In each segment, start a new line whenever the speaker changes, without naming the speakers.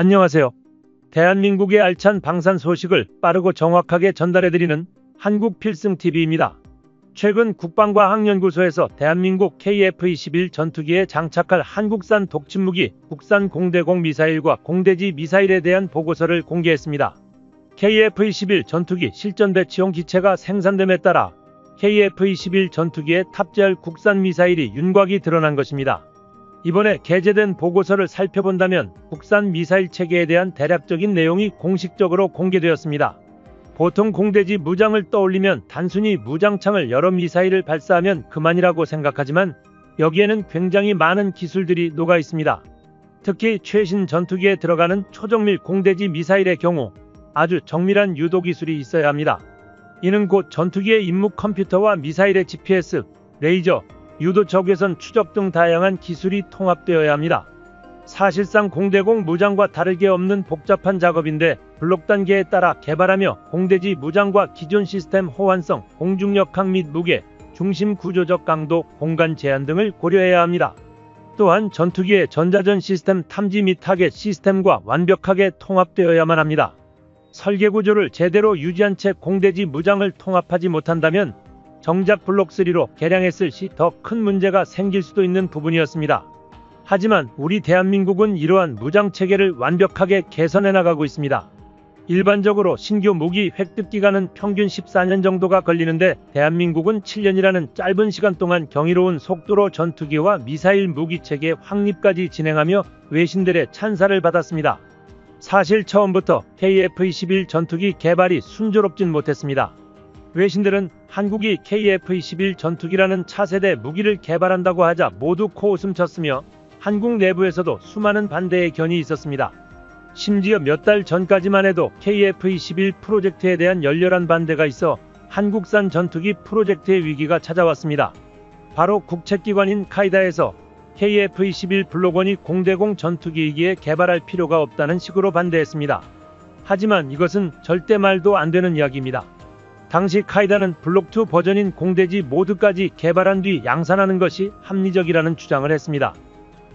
안녕하세요. 대한민국의 알찬 방산 소식을 빠르고 정확하게 전달해드리는 한국필승TV입니다. 최근 국방과학연구소에서 대한민국 KF-21 전투기에 장착할 한국산 독침무기 국산 공대공 미사일과 공대지 미사일에 대한 보고서를 공개했습니다. KF-21 전투기 실전 배치용 기체가 생산됨에 따라 KF-21 전투기에 탑재할 국산 미사일이 윤곽이 드러난 것입니다. 이번에 게재된 보고서를 살펴본다면 국산 미사일 체계에 대한 대략적인 내용이 공식적으로 공개되었습니다. 보통 공대지 무장을 떠올리면 단순히 무장창을 여러 미사일을 발사하면 그만이라고 생각하지만 여기에는 굉장히 많은 기술들이 녹아 있습니다. 특히 최신 전투기에 들어가는 초정밀 공대지 미사일의 경우 아주 정밀한 유도 기술이 있어야 합니다. 이는 곧 전투기의 임무 컴퓨터와 미사일의 GPS, 레이저, 유도 적외선 추적 등 다양한 기술이 통합되어야 합니다. 사실상 공대공 무장과 다르게 없는 복잡한 작업인데 블록 단계에 따라 개발하며 공대지 무장과 기존 시스템 호환성, 공중력학 및 무게, 중심 구조적 강도, 공간 제한 등을 고려해야 합니다. 또한 전투기의 전자전 시스템 탐지 및 타겟 시스템과 완벽하게 통합되어야만 합니다. 설계 구조를 제대로 유지한 채 공대지 무장을 통합하지 못한다면 정작 블록3로 개량했을 시 더 큰 문제가 생길 수도 있는 부분이었습니다. 하지만 우리 대한민국은 이러한 무장체계를 완벽하게 개선해 나가고 있습니다. 일반적으로 신규 무기 획득 기간은 평균 14년 정도가 걸리는데 대한민국은 7년이라는 짧은 시간 동안 경이로운 속도로 전투기와 미사일 무기체계 확립까지 진행하며 외신들의 찬사를 받았습니다. 사실 처음부터 KF-21 전투기 개발이 순조롭진 못했습니다. 외신들은 한국이 KF-21 전투기라는 차세대 무기를 개발한다고 하자 모두 코웃음 쳤으며 한국 내부에서도 수많은 반대의 견이 있었습니다. 심지어 몇 달 전까지만 해도 KF-21 프로젝트에 대한 열렬한 반대가 있어 한국산 전투기 프로젝트의 위기가 찾아왔습니다. 바로 국책기관인 카이다에서 KF-21 블록1이 공대공 전투기이기에 개발할 필요가 없다는 식으로 반대했습니다. 하지만 이것은 절대 말도 안 되는 이야기입니다. 당시 카이다는 블록2 버전인 공대지 모드까지 개발한 뒤 양산하는 것이 합리적이라는 주장을 했습니다.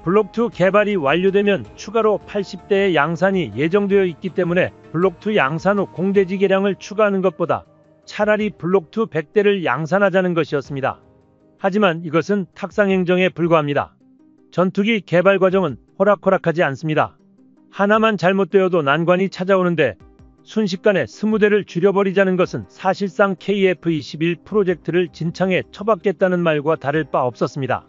블록2 개발이 완료되면 추가로 80대의 양산이 예정되어 있기 때문에 블록2 양산 후 공대지 개량을 추가하는 것보다 차라리 블록2 100대를 양산하자는 것이었습니다. 하지만 이것은 탁상행정에 불과합니다. 전투기 개발 과정은 호락호락하지 않습니다. 하나만 잘못되어도 난관이 찾아오는데 순식간에 20대를 줄여버리자는 것은 사실상 KF-21 프로젝트를 진창에 쳐박겠다는 말과 다를 바 없었습니다.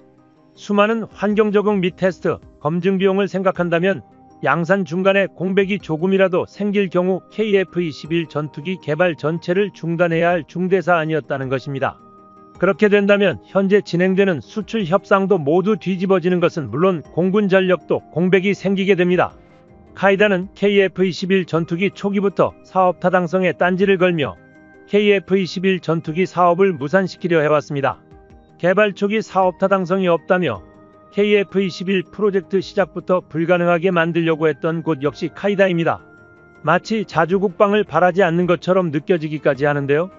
수많은 환경 적응 및 테스트, 검증 비용을 생각한다면 양산 중간에 공백이 조금이라도 생길 경우 KF-21 전투기 개발 전체를 중단해야 할 중대 사안이었다는 것입니다. 그렇게 된다면 현재 진행되는 수출 협상도 모두 뒤집어지는 것은 물론 공군 전력도 공백이 생기게 됩니다. 카이다는 KF-21 전투기 초기부터 사업 타당성에 딴지를 걸며 KF-21 전투기 사업을 무산시키려 해왔습니다. 개발 초기 사업 타당성이 없다며 KF-21 프로젝트 시작부터 불가능하게 만들려고 했던 곳 역시 카이다입니다. 마치 자주 국방을 바라지 않는 것처럼 느껴지기까지 하는데요.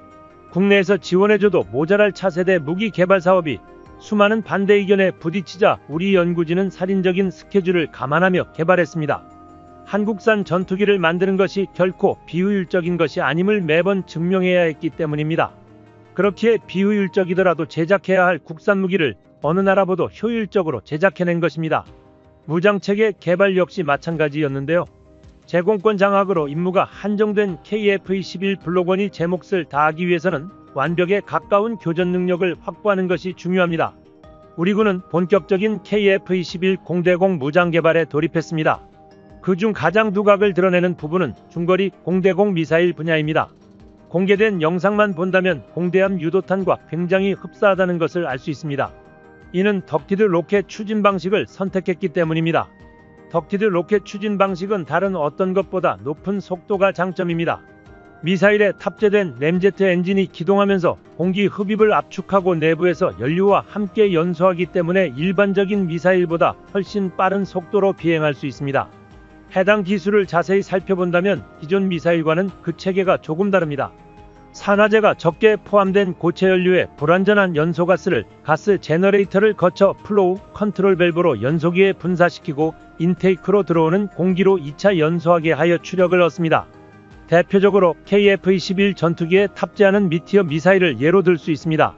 국내에서 지원해줘도 모자랄 차세대 무기 개발 사업이 수많은 반대 의견에 부딪히자 우리 연구진은 살인적인 스케줄을 감안하며 개발했습니다. 한국산 전투기를 만드는 것이 결코 비효율적인 것이 아님을 매번 증명해야 했기 때문입니다. 그렇기에 비효율적이더라도 제작해야 할 국산 무기를 어느 나라보다 효율적으로 제작해낸 것입니다. 무장체계 개발 역시 마찬가지였는데요. 제공권 장악으로 임무가 한정된 KF-21 블록1이 제 몫을 다하기 위해서는 완벽에 가까운 교전 능력을 확보하는 것이 중요합니다. 우리 군은 본격적인 KF-21 공대공 무장 개발에 돌입했습니다. 그중 가장 두각을 드러내는 부분은 중거리 공대공 미사일 분야입니다. 공개된 영상만 본다면 공대함 유도탄과 굉장히 흡사하다는 것을 알 수 있습니다. 이는 덕티드 로켓 추진 방식을 선택했기 때문입니다. 덕티드 로켓 추진 방식은 다른 어떤 것보다 높은 속도가 장점입니다. 미사일에 탑재된 램제트 엔진이 기동하면서 공기 흡입을 압축하고 내부에서 연료와 함께 연소하기 때문에 일반적인 미사일보다 훨씬 빠른 속도로 비행할 수 있습니다. 해당 기술을 자세히 살펴본다면 기존 미사일과는 그 체계가 조금 다릅니다. 산화제가 적게 포함된 고체 연료에 불완전한 연소가스를 가스 제너레이터를 거쳐 플로우 컨트롤 밸브로 연소기에 분사시키고 인테이크로 들어오는 공기로 2차 연소하게 하여 추력을 얻습니다. 대표적으로 KF-21 전투기에 탑재하는 미티어 미사일을 예로 들 수 있습니다.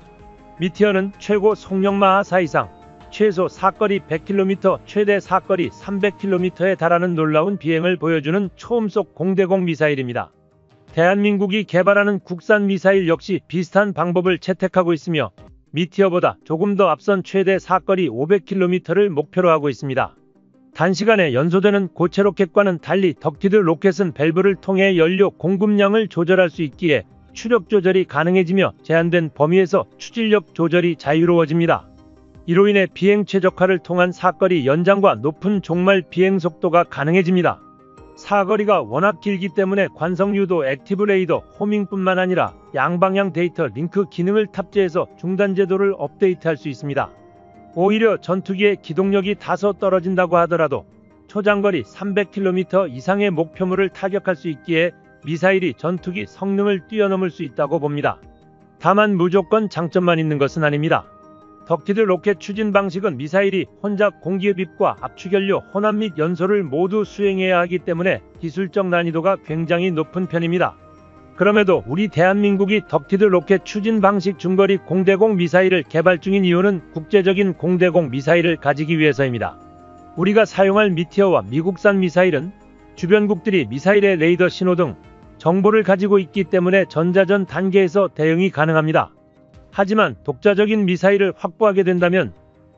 미티어는 최고 속력 마하 4 이상, 최소 사거리 100km, 최대 사거리 300km에 달하는 놀라운 비행을 보여주는 초음속 공대공 미사일입니다. 대한민국이 개발하는 국산 미사일 역시 비슷한 방법을 채택하고 있으며 미티어보다 조금 더 앞선 최대 사거리 500km를 목표로 하고 있습니다. 단시간에 연소되는 고체 로켓과는 달리 덕티드 로켓은 밸브를 통해 연료 공급량을 조절할 수 있기에 추력 조절이 가능해지며 제한된 범위에서 추진력 조절이 자유로워집니다. 이로 인해 비행 최적화를 통한 사거리 연장과 높은 종말 비행 속도가 가능해집니다. 사거리가 워낙 길기 때문에 관성 유도 액티브 레이더 호밍뿐만 아니라 양방향 데이터 링크 기능을 탑재해서 중단 제도를 업데이트할 수 있습니다. 오히려 전투기의 기동력이 다소 떨어진다고 하더라도 초장거리 300km 이상의 목표물을 타격할 수 있기에 미사일이 전투기 성능을 뛰어넘을 수 있다고 봅니다. 다만 무조건 장점만 있는 것은 아닙니다. 덕티드 로켓 추진 방식은 미사일이 혼자 공기흡입과 압축연료 혼합 및 연소를 모두 수행해야 하기 때문에 기술적 난이도가 굉장히 높은 편입니다. 그럼에도 우리 대한민국이 덕티드 로켓 추진 방식 중거리 공대공 미사일을 개발 중인 이유는 국제적인 공대공 미사일을 가지기 위해서입니다. 우리가 사용할 미티어와 미국산 미사일은 주변국들이 미사일의 레이더 신호 등 정보를 가지고 있기 때문에 전자전 단계에서 대응이 가능합니다. 하지만 독자적인 미사일을 확보하게 된다면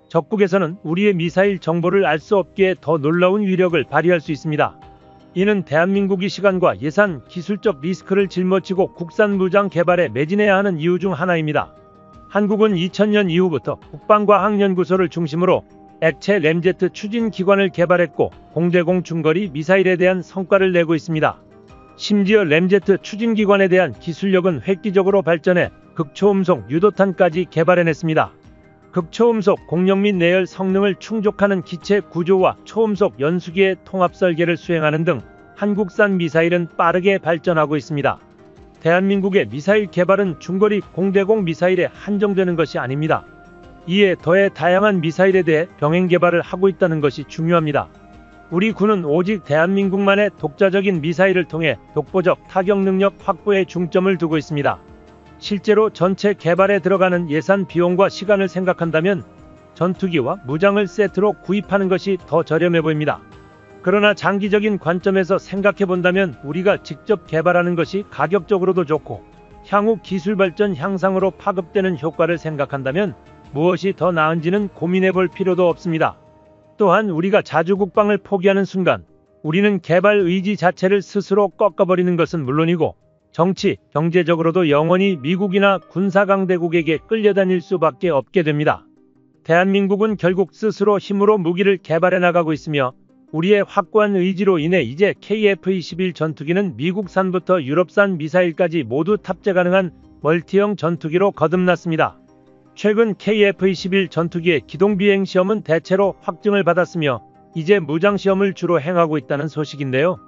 적국에서는 우리의 미사일 정보를 알 수 없기에 더 놀라운 위력을 발휘할 수 있습니다. 이는 대한민국이 시간과 예산, 기술적 리스크를 짊어지고 국산 무장 개발에 매진해야 하는 이유 중 하나입니다. 한국은 2000년 이후부터 국방과학연구소를 중심으로 액체 램제트 추진 기관을 개발했고 공대공 중거리 미사일에 대한 성과를 내고 있습니다. 심지어 램제트 추진 기관에 대한 기술력은 획기적으로 발전해 극초음속 유도탄까지 개발해냈습니다. 극초음속 공력 및 내열 성능을 충족하는 기체 구조와 초음속 연수기의 통합 설계를 수행하는 등 한국산 미사일은 빠르게 발전하고 있습니다. 대한민국의 미사일 개발은 중거리 공대공 미사일에 한정되는 것이 아닙니다. 이에 더해 다양한 미사일에 대해 병행 개발을 하고 있다는 것이 중요합니다. 우리 군은 오직 대한민국만의 독자적인 미사일을 통해 독보적 타격 능력 확보에 중점을 두고 있습니다. 실제로 전체 개발에 들어가는 예산 비용과 시간을 생각한다면 전투기와 무장을 세트로 구입하는 것이 더 저렴해 보입니다. 그러나 장기적인 관점에서 생각해본다면 우리가 직접 개발하는 것이 가격적으로도 좋고 향후 기술 발전 향상으로 파급되는 효과를 생각한다면 무엇이 더 나은지는 고민해볼 필요도 없습니다. 또한 우리가 자주 국방을 포기하는 순간 우리는 개발 의지 자체를 스스로 꺾어버리는 것은 물론이고 정치, 경제적으로도 영원히 미국이나 군사강대국에게 끌려다닐 수밖에 없게 됩니다. 대한민국은 결국 스스로 힘으로 무기를 개발해 나가고 있으며 우리의 확고한 의지로 인해 이제 KF-21 전투기는 미국산부터 유럽산 미사일까지 모두 탑재 가능한 멀티형 전투기로 거듭났습니다. 최근 KF-21 전투기의 기동비행 시험은 대체로 확증을 받았으며 이제 무장시험을 주로 행하고 있다는 소식인데요.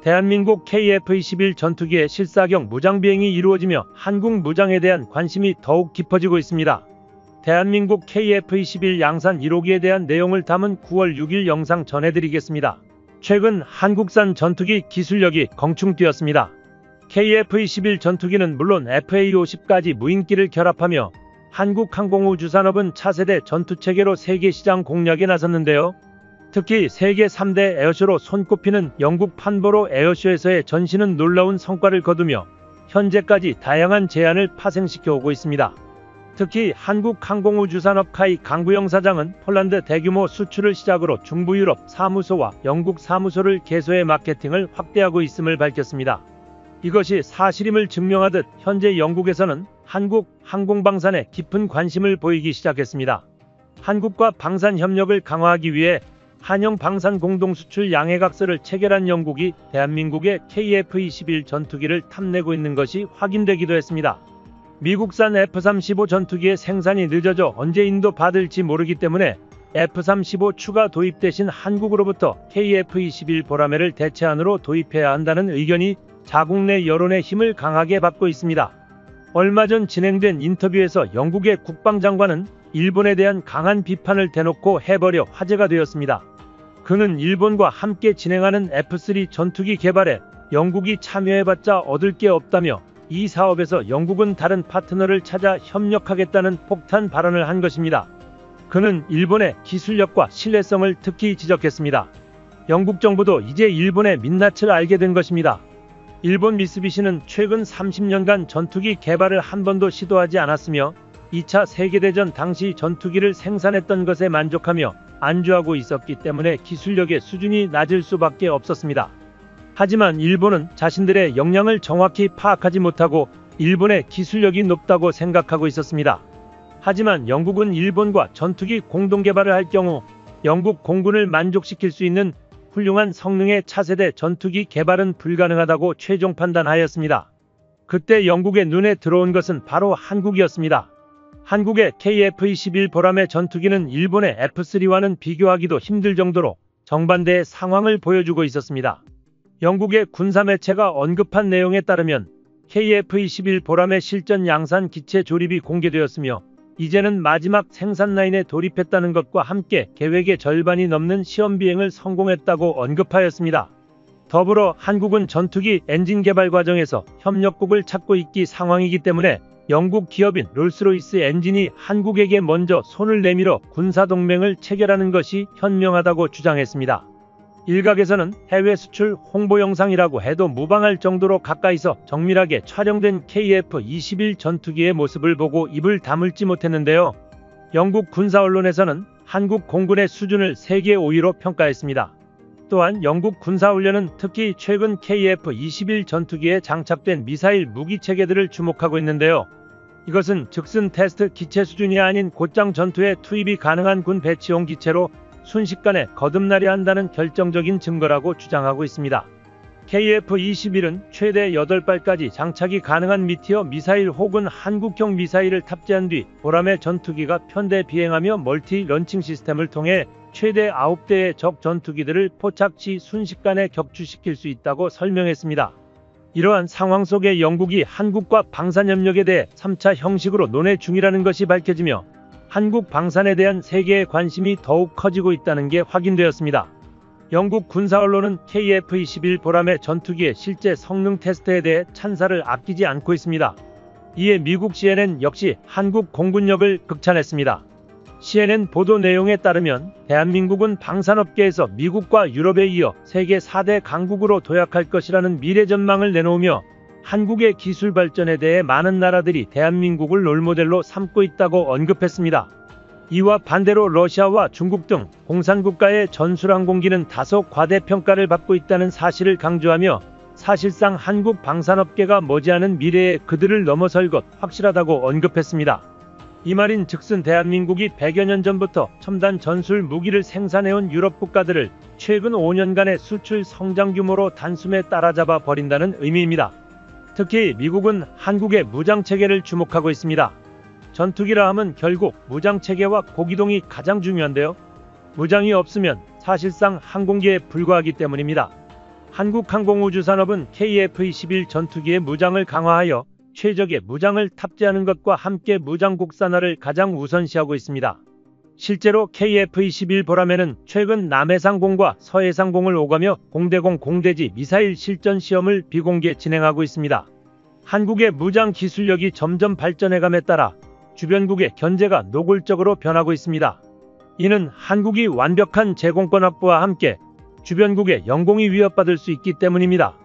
대한민국 KF-21 전투기의 실사격 무장비행이 이루어지며 한국 무장에 대한 관심이 더욱 깊어지고 있습니다. 대한민국 KF-21 양산 1호기에 대한 내용을 담은 9월 6일 영상 전해드리겠습니다. 최근 한국산 전투기 기술력이 경충뛰었습니다. KF-21 전투기는 물론 FA-50까지 무인기를 결합하며 한국항공우주산업은 차세대 전투체계로 세계시장 공략에 나섰는데요. 특히 세계 3대 에어쇼로 손꼽히는 영국 판보로 에어쇼에서의 전시는 놀라운 성과를 거두며 현재까지 다양한 제안을 파생시켜 오고 있습니다. 특히 한국항공우주산업 카이 강구영 사장은 폴란드 대규모 수출을 시작으로 중부 유럽 사무소와 영국 사무소를 개소해 마케팅을 확대하고 있음을 밝혔습니다. 이것이 사실임을 증명하듯 현재 영국에서는 한국 항공방산에 깊은 관심을 보이기 시작했습니다. 한국과 방산 협력을 강화하기 위해 한영 방산 공동수출 양해각서를 체결한 영국이 대한민국의 KF-21 전투기를 탐내고 있는 것이 확인되기도 했습니다. 미국산 F-35 전투기의 생산이 늦어져 언제 인도받을지 모르기 때문에 F-35 추가 도입 대신 한국으로부터 KF-21 보라매를 대체안으로 도입해야 한다는 의견이 자국 내 여론의 힘을 강하게 받고 있습니다. 얼마 전 진행된 인터뷰에서 영국의 국방장관은 일본에 대한 강한 비판을 대놓고 해버려 화제가 되었습니다. 그는 일본과 함께 진행하는 F-3 전투기 개발에 영국이 참여해봤자 얻을 게 없다며 이 사업에서 영국은 다른 파트너를 찾아 협력하겠다는 폭탄 발언을 한 것입니다. 그는 일본의 기술력과 신뢰성을 특히 지적했습니다. 영국 정부도 이제 일본의 민낯을 알게 된 것입니다. 일본 미쓰비시는 최근 30년간 전투기 개발을 한 번도 시도하지 않았으며 2차 세계대전 당시 전투기를 생산했던 것에 만족하며 안주하고 있었기 때문에 기술력의 수준이 낮을 수밖에 없었습니다. 하지만 일본은 자신들의 역량을 정확히 파악하지 못하고 일본의 기술력이 높다고 생각하고 있었습니다. 하지만 영국은 일본과 전투기 공동 개발을 할 경우 영국 공군을 만족시킬 수 있는 훌륭한 성능의 차세대 전투기 개발은 불가능하다고 최종 판단하였습니다. 그때 영국의 눈에 들어온 것은 바로 한국이었습니다. 한국의 KF-21 보람의 전투기는 일본의 F-3와는 비교하기도 힘들 정도로 정반대의 상황을 보여주고 있었습니다. 영국의 군사 매체가 언급한 내용에 따르면 KF-21 보람의 실전 양산 기체 조립이 공개되었으며 이제는 마지막 생산 라인에 돌입했다는 것과 함께 계획의 절반이 넘는 시험 비행을 성공했다고 언급하였습니다. 더불어 한국은 전투기 엔진 개발 과정에서 협력국을 찾고 있기 상황이기 때문에 영국 기업인 롤스로이스 엔진이 한국에게 먼저 손을 내밀어 군사동맹을 체결하는 것이 현명하다고 주장했습니다. 일각에서는 해외 수출 홍보 영상이라고 해도 무방할 정도로 가까이서 정밀하게 촬영된 KF-21 전투기의 모습을 보고 입을 다물지 못했는데요. 영국 군사 언론에서는 한국 공군의 수준을 세계 5위로 평가했습니다. 또한 영국 군사훈련은 특히 최근 KF-21 전투기에 장착된 미사일 무기체계들을 주목하고 있는데요. 이것은 즉슨 테스트 기체 수준이 아닌 곧장 전투에 투입이 가능한 군 배치용 기체로 순식간에 거듭나려 한다는 결정적인 증거라고 주장하고 있습니다. KF-21은 최대 8발까지 장착이 가능한 미티어 미사일 혹은 한국형 미사일을 탑재한 뒤 보람의 전투기가 편대 비행하며 멀티 런칭 시스템을 통해 최대 9대의 적 전투기들을 포착 시 순식간에 격추시킬 수 있다고 설명했습니다. 이러한 상황 속에 영국이 한국과 방산협력에 대해 3차 형식으로 논의 중이라는 것이 밝혀지며 한국 방산에 대한 세계의 관심이 더욱 커지고 있다는 게 확인되었습니다. 영국 군사 언론은 KF-21 보람의 전투기의 실제 성능 테스트에 대해 찬사를 아끼지 않고 있습니다. 이에 미국 CNN 역시 한국 공군력을 극찬했습니다. CNN 보도 내용에 따르면 대한민국은 방산업계에서 미국과 유럽에 이어 세계 4대 강국으로 도약할 것이라는 미래 전망을 내놓으며 한국의 기술 발전에 대해 많은 나라들이 대한민국을 롤모델로 삼고 있다고 언급했습니다. 이와 반대로 러시아와 중국 등 공산국가의 전술항공기는 다소 과대평가를 받고 있다는 사실을 강조하며 사실상 한국 방산업계가 머지않은 미래에 그들을 넘어설 것 확실하다고 언급했습니다. 이 말인 즉슨 대한민국이 100여 년 전부터 첨단 전술 무기를 생산해온 유럽 국가들을 최근 5년간의 수출 성장 규모로 단숨에 따라잡아 버린다는 의미입니다. 특히 미국은 한국의 무장체계를 주목하고 있습니다. 전투기라 함은 결국 무장체계와 고기동이 가장 중요한데요. 무장이 없으면 사실상 항공기에 불과하기 때문입니다. 한국항공우주산업은 KF-21 전투기의 무장을 강화하여 최적의 무장을 탑재하는 것과 함께 무장 국산화를 가장 우선시하고 있습니다. 실제로 KF-21 보람에는 최근 남해상공과 서해상공을 오가며 공대공 공대지 미사일 실전 시험을 비공개 진행하고 있습니다. 한국의 무장 기술력이 점점 발전해감에 따라 주변국의 견제가 노골적으로 변하고 있습니다. 이는 한국이 완벽한 제공권 확보와 함께 주변국의 영공이 위협받을 수 있기 때문입니다.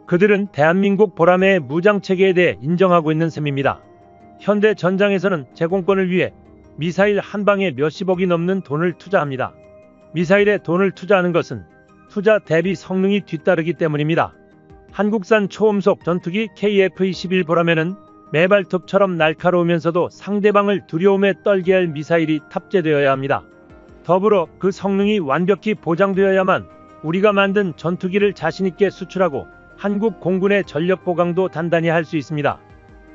그들은 대한민국 보람의 무장체계에 대해 인정하고 있는 셈입니다. 현대 전장에서는 제공권을 위해 미사일 한 방에 몇십억이 넘는 돈을 투자합니다. 미사일에 돈을 투자하는 것은 투자 대비 성능이 뒤따르기 때문입니다. 한국산 초음속 전투기 KF-21 보람에는 매발톱처럼 날카로우면서도 상대방을 두려움에 떨게 할 미사일이 탑재되어야 합니다. 더불어 그 성능이 완벽히 보장되어야만 우리가 만든 전투기를 자신있게 수출하고 한국 공군의 전력 보강도 단단히 할 수 있습니다.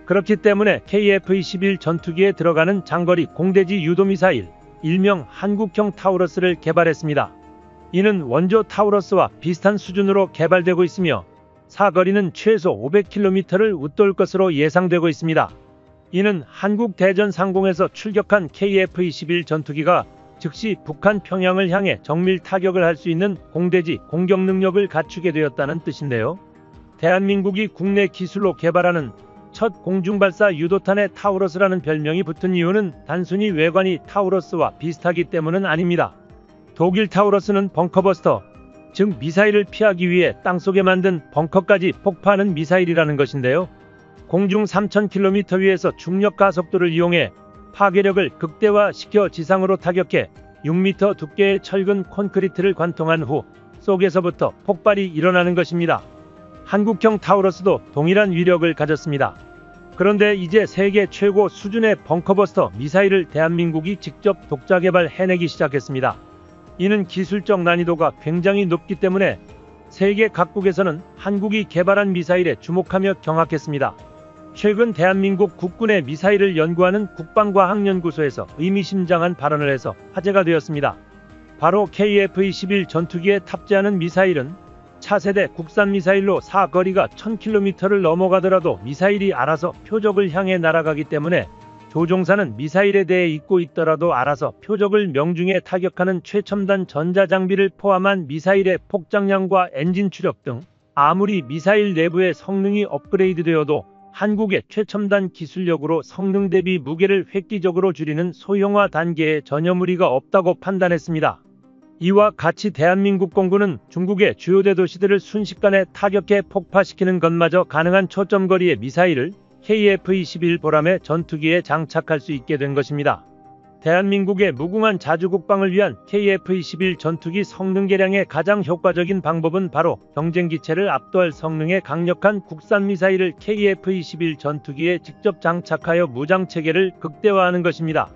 그렇기 때문에 KF-21 전투기에 들어가는 장거리 공대지 유도미사일, 일명 한국형 타우러스를 개발했습니다. 이는 원조 타우러스와 비슷한 수준으로 개발되고 있으며 사거리는 최소 500km를 웃돌 것으로 예상되고 있습니다. 이는 한국 대전 상공에서 출격한 KF-21 전투기가 즉시 북한 평양을 향해 정밀 타격을 할 수 있는 공대지 공격 능력을 갖추게 되었다는 뜻인데요. 대한민국이 국내 기술로 개발하는 첫 공중발사 유도탄의 타우러스라는 별명이 붙은 이유는 단순히 외관이 타우러스와 비슷하기 때문은 아닙니다. 독일 타우러스는 벙커버스터, 즉 미사일을 피하기 위해 땅속에 만든 벙커까지 폭파하는 미사일이라는 것인데요. 공중 3000km 위에서 중력 가속도를 이용해 파괴력을 극대화시켜 지상으로 타격해 6m 두께의 철근 콘크리트를 관통한 후 속에서부터 폭발이 일어나는 것입니다. 한국형 타우러스도 동일한 위력을 가졌습니다. 그런데 이제 세계 최고 수준의 벙커버스터 미사일을 대한민국이 직접 독자 개발해내기 시작했습니다. 이는 기술적 난이도가 굉장히 높기 때문에 세계 각국에서는 한국이 개발한 미사일에 주목하며 경악했습니다. 최근 대한민국 국군의 미사일을 연구하는 국방과학연구소에서 의미심장한 발언을 해서 화제가 되었습니다. 바로 KF-21 전투기에 탑재하는 미사일은 차세대 국산 미사일로 사거리가 1000km를 넘어가더라도 미사일이 알아서 표적을 향해 날아가기 때문에 조종사는 미사일에 대해 잊고 있더라도 알아서 표적을 명중해 타격하는 최첨단 전자장비를 포함한 미사일의 폭장량과 엔진 추력 등 아무리 미사일 내부의 성능이 업그레이드되어도 한국의 최첨단 기술력으로 성능 대비 무게를 획기적으로 줄이는 소형화 단계에 전혀 무리가 없다고 판단했습니다. 이와 같이 대한민국 공군은 중국의 주요 대도시들을 순식간에 타격해 폭파시키는 것마저 가능한 초점거리의 미사일을 KF-21 보람의 전투기에 장착할 수 있게 된 것입니다. 대한민국의 무궁한 자주국방을 위한 KF-21 전투기 성능 개량의 가장 효과적인 방법은 바로 경쟁기체를 압도할 성능의 강력한 국산 미사일을 KF-21 전투기에 직접 장착하여 무장체계를 극대화하는 것입니다.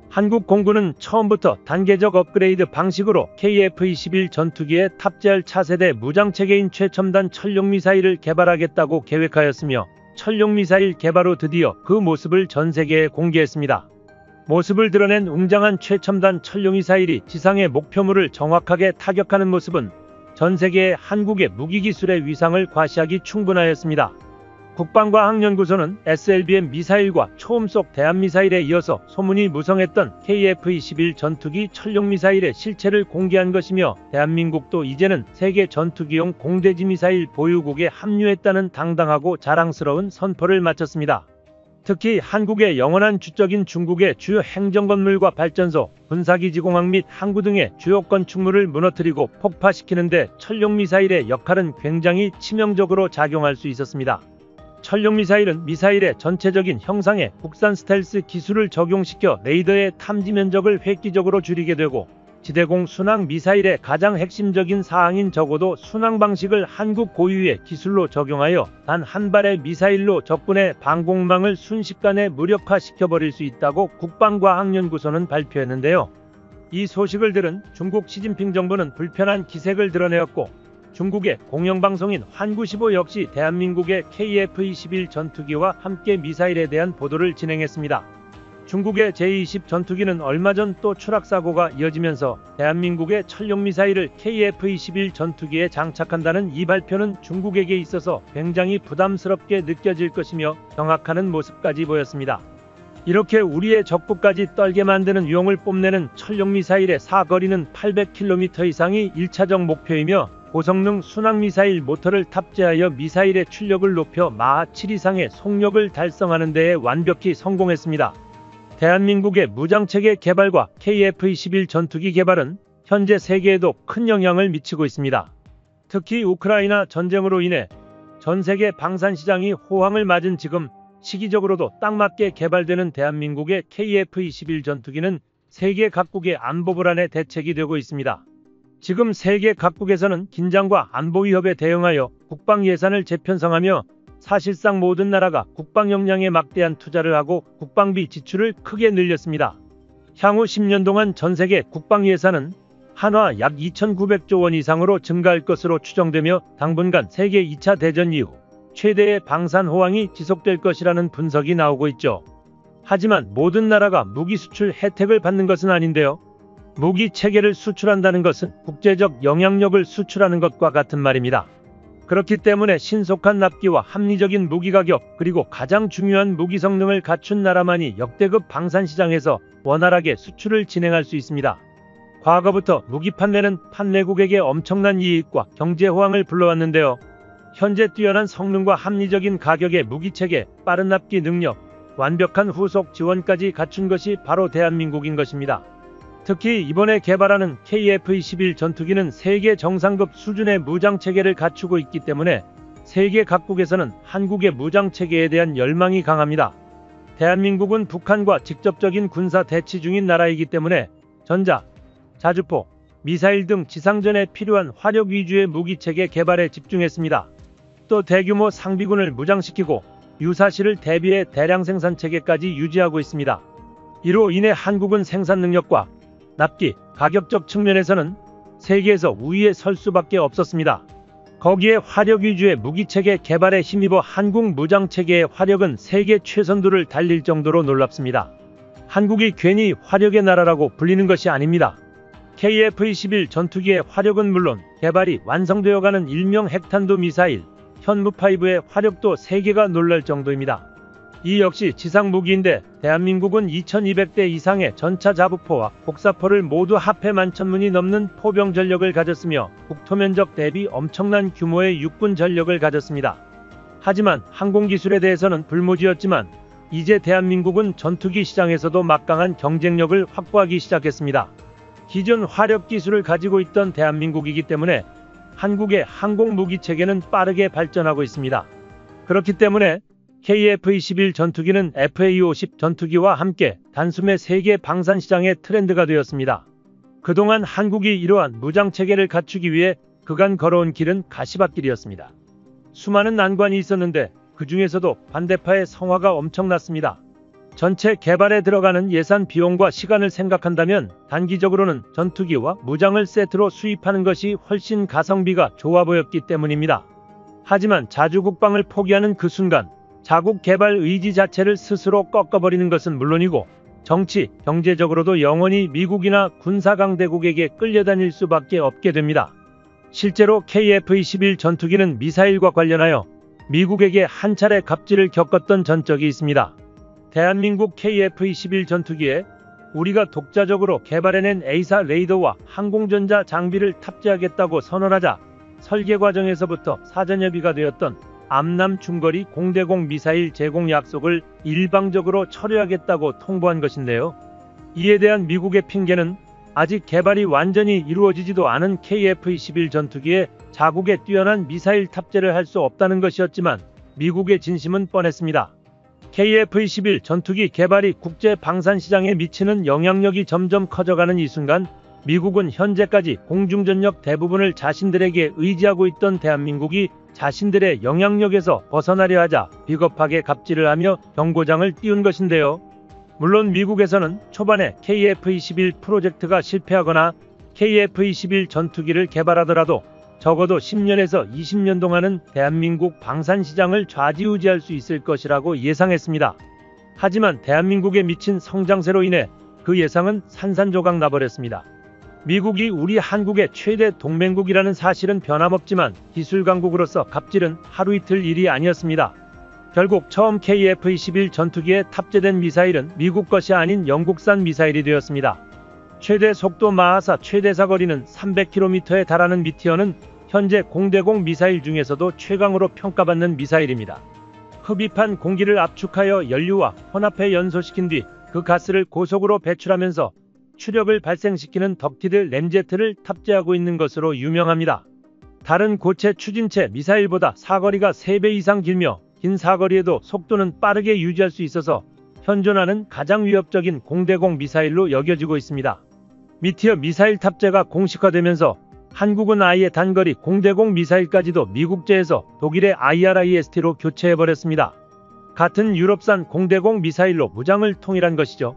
한국 공군은 처음부터 단계적 업그레이드 방식으로 KF-21 전투기에 탑재할 차세대 무장체계인 최첨단 천룡미사일을 개발하겠다고 계획하였으며 천룡미사일 개발 후 드디어 그 모습을 전 세계에 공개했습니다. 모습을 드러낸 웅장한 최첨단 천룡미사일이 지상의 목표물을 정확하게 타격하는 모습은 전 세계의 한국의 무기기술의 위상을 과시하기 충분하였습니다. 국방과학연구소는 SLBM 미사일과 초음속 대한미사일에 이어서 소문이 무성했던 KF-21 전투기 천룡미사일의 실체를 공개한 것이며 대한민국도 이제는 세계 전투기용 공대지 미사일 보유국에 합류했다는 당당하고 자랑스러운 선포를 마쳤습니다. 특히 한국의 영원한 주적인 중국의 주요 행정건물과 발전소, 군사기지 공항 및 항구 등의 주요 건축물을 무너뜨리고 폭파시키는 데 천룡미사일의 역할은 굉장히 치명적으로 작용할 수 있었습니다. 천룡미사일은 미사일의 전체적인 형상에 국산 스텔스 기술을 적용시켜 레이더의 탐지 면적을 획기적으로 줄이게 되고 지대공 순항 미사일의 가장 핵심적인 사항인 적어도 순항 방식을 한국 고유의 기술로 적용하여 단 한 발의 미사일로 적군의 방공망을 순식간에 무력화시켜버릴 수 있다고 국방과학연구소는 발표했는데요. 이 소식을 들은 중국 시진핑 정부는 불편한 기색을 드러내었고 중국의 공영방송인 환구15 역시 대한민국의 KF-21 전투기와 함께 미사일에 대한 보도를 진행했습니다. 중국의 제-20 전투기는 얼마 전 또 추락사고가 이어지면서 대한민국의 천룡미사일을 KF-21 전투기에 장착한다는 이 발표는 중국에게 있어서 굉장히 부담스럽게 느껴질 것이며 경악하는 모습까지 보였습니다. 이렇게 우리의 적국까지 떨게 만드는 유용을 뽐내는 천룡미사일의 사거리는 800km 이상이 1차적 목표이며 고성능 순항미사일 모터를 탑재하여 미사일의 출력을 높여 마하 7 이상의 속력을 달성하는 데에 완벽히 성공했습니다. 대한민국의 무장체계 개발과 KF-21 전투기 개발은 현재 세계에도 큰 영향을 미치고 있습니다. 특히 우크라이나 전쟁으로 인해 전 세계 방산시장이 호황을 맞은 지금 시기적으로도 딱 맞게 개발되는 대한민국의 KF-21 전투기는 세계 각국의 안보 불안의 대책이 되고 있습니다. 지금 세계 각국에서는 긴장과 안보 위협에 대응하여 국방 예산을 재편성하며 사실상 모든 나라가 국방 역량에 막대한 투자를 하고 국방비 지출을 크게 늘렸습니다. 향후 10년 동안 전 세계 국방 예산은 한화 약 2,900조 원 이상으로 증가할 것으로 추정되며 당분간 세계 2차 대전 이후 최대의 방산 호황이 지속될 것이라는 분석이 나오고 있죠. 하지만 모든 나라가 무기 수출 혜택을 받는 것은 아닌데요. 무기 체계를 수출한다는 것은 국제적 영향력을 수출하는 것과 같은 말입니다. 그렇기 때문에 신속한 납기와 합리적인 무기 가격 그리고 가장 중요한 무기 성능을 갖춘 나라만이 역대급 방산시장에서 원활하게 수출을 진행할 수 있습니다. 과거부터 무기 판매는 판매국에게 엄청난 이익과 경제 호황을 불러왔는데요. 현재 뛰어난 성능과 합리적인 가격의 무기체계, 빠른 납기 능력, 완벽한 후속 지원까지 갖춘 것이 바로 대한민국인 것입니다. 특히 이번에 개발하는 KF-21 전투기는 세계 정상급 수준의 무장체계를 갖추고 있기 때문에 세계 각국에서는 한국의 무장체계에 대한 열망이 강합니다. 대한민국은 북한과 직접적인 군사 대치 중인 나라이기 때문에 전자, 자주포, 미사일 등 지상전에 필요한 화력 위주의 무기체계 개발에 집중했습니다. 또 대규모 상비군을 무장시키고 유사시를 대비해 대량 생산체계까지 유지하고 있습니다. 이로 인해 한국은 생산 능력과 납기, 가격적 측면에서는 세계에서 우위에 설 수밖에 없었습니다. 거기에 화력 위주의 무기체계 개발에 힘입어 한국 무장체계의 화력은 세계 최선두를 달릴 정도로 놀랍습니다. 한국이 괜히 화력의 나라라고 불리는 것이 아닙니다. KF-21 전투기의 화력은 물론 개발이 완성되어가는 일명 핵탄두 미사일, 현무5의 화력도 세계가 놀랄 정도입니다. 이 역시 지상무기인데 대한민국은 2200대 이상의 전차 자부포와 곡사포를 모두 합해 11,000문이 넘는 포병 전력을 가졌으며 국토 면적 대비 엄청난 규모의 육군 전력을 가졌습니다. 하지만 항공기술에 대해서는 불모지였지만 이제 대한민국은 전투기 시장에서도 막강한 경쟁력을 확보하기 시작했습니다. 기존 화력 기술을 가지고 있던 대한민국이기 때문에 한국의 항공무기체계는 빠르게 발전하고 있습니다. 그렇기 때문에 KF-21 전투기는 FA-50 전투기와 함께 단숨에 세계 방산시장의 트렌드가 되었습니다. 그동안 한국이 이러한 무장체계를 갖추기 위해 그간 걸어온 길은 가시밭길이었습니다. 수많은 난관이 있었는데 그 중에서도 반대파의 성화가 엄청났습니다. 전체 개발에 들어가는 예산 비용과 시간을 생각한다면 단기적으로는 전투기와 무장을 세트로 수입하는 것이 훨씬 가성비가 좋아 보였기 때문입니다. 하지만 자주국방을 포기하는 그 순간 자국 개발 의지 자체를 스스로 꺾어버리는 것은 물론이고 정치, 경제적으로도 영원히 미국이나 군사강대국에게 끌려다닐 수밖에 없게 됩니다. 실제로 KF-21 전투기는 미사일과 관련하여 미국에게 한 차례 갑질을 겪었던 전적이 있습니다. 대한민국 KF-21 전투기에 우리가 독자적으로 개발해낸 A사 레이더와 항공전자 장비를 탑재하겠다고 선언하자 설계 과정에서부터 사전협의가 되었던 암남 중거리 공대공 미사일 제공 약속을 일방적으로 철회하겠다고 통보한 것인데요. 이에 대한 미국의 핑계는 아직 개발이 완전히 이루어지지도 않은 KF-21 전투기에 자국의 뛰어난 미사일 탑재를 할 수 없다는 것이었지만 미국의 진심은 뻔했습니다. KF-21 전투기 개발이 국제 방산시장에 미치는 영향력이 점점 커져가는 이 순간 미국은 현재까지 공중전력 대부분을 자신들에게 의지하고 있던 대한민국이 자신들의 영향력에서 벗어나려 하자 비겁하게 갑질을 하며 경고장을 띄운 것인데요. 물론 미국에서는 초반에 KF-21 프로젝트가 실패하거나 KF-21 전투기를 개발하더라도 적어도 10년에서 20년 동안은 대한민국 방산시장을 좌지우지할 수 있을 것이라고 예상했습니다. 하지만 대한민국에 미친 성장세로 인해 그 예상은 산산조각 나버렸습니다. 미국이 우리 한국의 최대 동맹국이라는 사실은 변함없지만 기술 강국으로서 갑질은 하루 이틀 일이 아니었습니다. 결국 처음 KF-21 전투기에 탑재된 미사일은 미국 것이 아닌 영국산 미사일이 되었습니다. 최대 속도 마하사 최대 사거리는 300km에 달하는 미티어는 현재 공대공 미사일 중에서도 최강으로 평가받는 미사일입니다. 흡입한 공기를 압축하여 연료와 혼합해 연소시킨 뒤 그 가스를 고속으로 배출하면서 추력을 발생시키는 덕티드 램제트를 탑재하고 있는 것으로 유명합니다. 다른 고체 추진체 미사일보다 사거리가 3배 이상 길며 긴 사거리에도 속도는 빠르게 유지할 수 있어서 현존하는 가장 위협적인 공대공 미사일로 여겨지고 있습니다. 미티어 미사일 탑재가 공식화되면서 한국은 아예 단거리 공대공 미사일까지도 미국제에서 독일의 IRIS-T로 교체해버렸습니다. 같은 유럽산 공대공 미사일로 무장을 통일한 것이죠.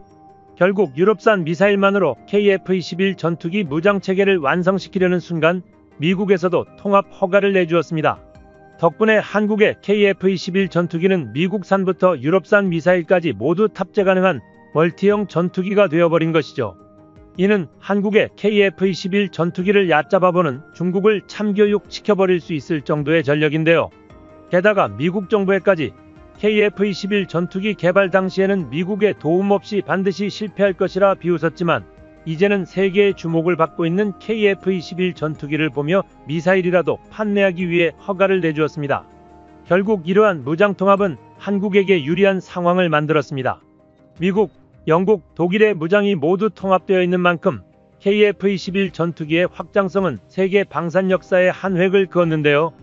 결국 유럽산 미사일만으로 KF-21 전투기 무장체계를 완성시키려는 순간 미국에서도 통합 허가를 내주었습니다. 덕분에 한국의 KF-21 전투기는 미국산부터 유럽산 미사일까지 모두 탑재 가능한 멀티형 전투기가 되어버린 것이죠. 이는 한국의 KF-21 전투기를 얕잡아보는 중국을 참교육시켜버릴 수 있을 정도의 전력인데요. 게다가 미국 정부에까지 KF-21 전투기 개발 당시에는 미국의 도움 없이 반드시 실패할 것이라 비웃었지만 이제는 세계의 주목을 받고 있는 KF-21 전투기를 보며 미사일이라도 판매하기 위해 허가를 내주었습니다. 결국 이러한 무장통합은 한국에게 유리한 상황을 만들었습니다. 미국, 영국, 독일의 무장이 모두 통합되어 있는 만큼 KF-21 전투기의 확장성은 세계 방산 역사에 한 획을 그었는데요.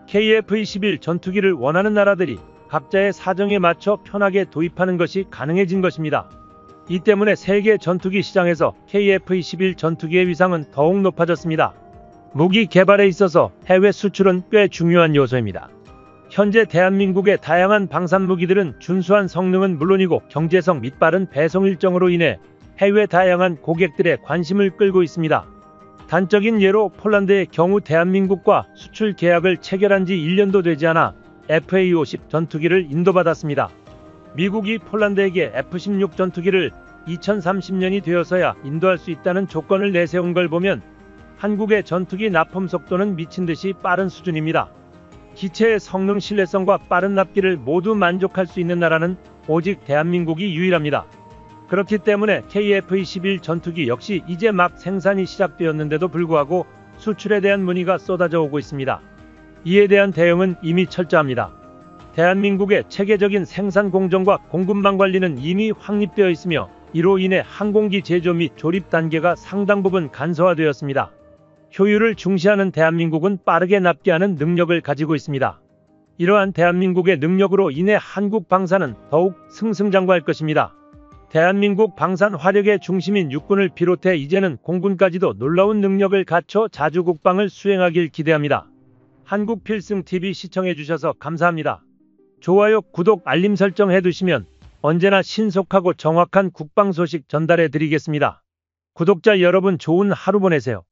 KF-21 전투기를 원하는 나라들이 각자의 사정에 맞춰 편하게 도입하는 것이 가능해진 것입니다. 이 때문에 세계 전투기 시장에서 KF-21 전투기의 위상은 더욱 높아졌습니다. 무기 개발에 있어서 해외 수출은 꽤 중요한 요소입니다. 현재 대한민국의 다양한 방산 무기들은 준수한 성능은 물론이고 경제성 및 빠른 배송 일정으로 인해 해외 다양한 고객들의 관심을 끌고 있습니다. 단적인 예로 폴란드의 경우 대한민국과 수출 계약을 체결한 지 1년도 되지 않아 FA-50 전투기를 인도받았습니다. 미국이 폴란드에게 F-16 전투기를 2030년이 되어서야 인도할 수 있다는 조건을 내세운 걸 보면 한국의 전투기 납품 속도는 미친듯이 빠른 수준입니다. 기체의 성능 신뢰성과 빠른 납기를 모두 만족할 수 있는 나라는 오직 대한민국이 유일합니다. 그렇기 때문에 KF-21 전투기 역시 이제 막 생산이 시작되었는데도 불구하고 수출에 대한 문의가 쏟아져 오고 있습니다. 이에 대한 대응은 이미 철저합니다. 대한민국의 체계적인 생산 공정과 공급망 관리는 이미 확립되어 있으며 이로 인해 항공기 제조 및 조립 단계가 상당 부분 간소화되었습니다. 효율을 중시하는 대한민국은 빠르게 납기하는 능력을 가지고 있습니다. 이러한 대한민국의 능력으로 인해 한국 방산은 더욱 승승장구할 것입니다. 대한민국 방산 화력의 중심인 육군을 비롯해 이제는 공군까지도 놀라운 능력을 갖춰 자주 국방을 수행하길 기대합니다. 한국필승TV 시청해주셔서 감사합니다. 좋아요, 구독, 알림 설정 해두시면 언제나 신속하고 정확한 국방 소식 전달해 드리겠습니다. 구독자 여러분 좋은 하루 보내세요.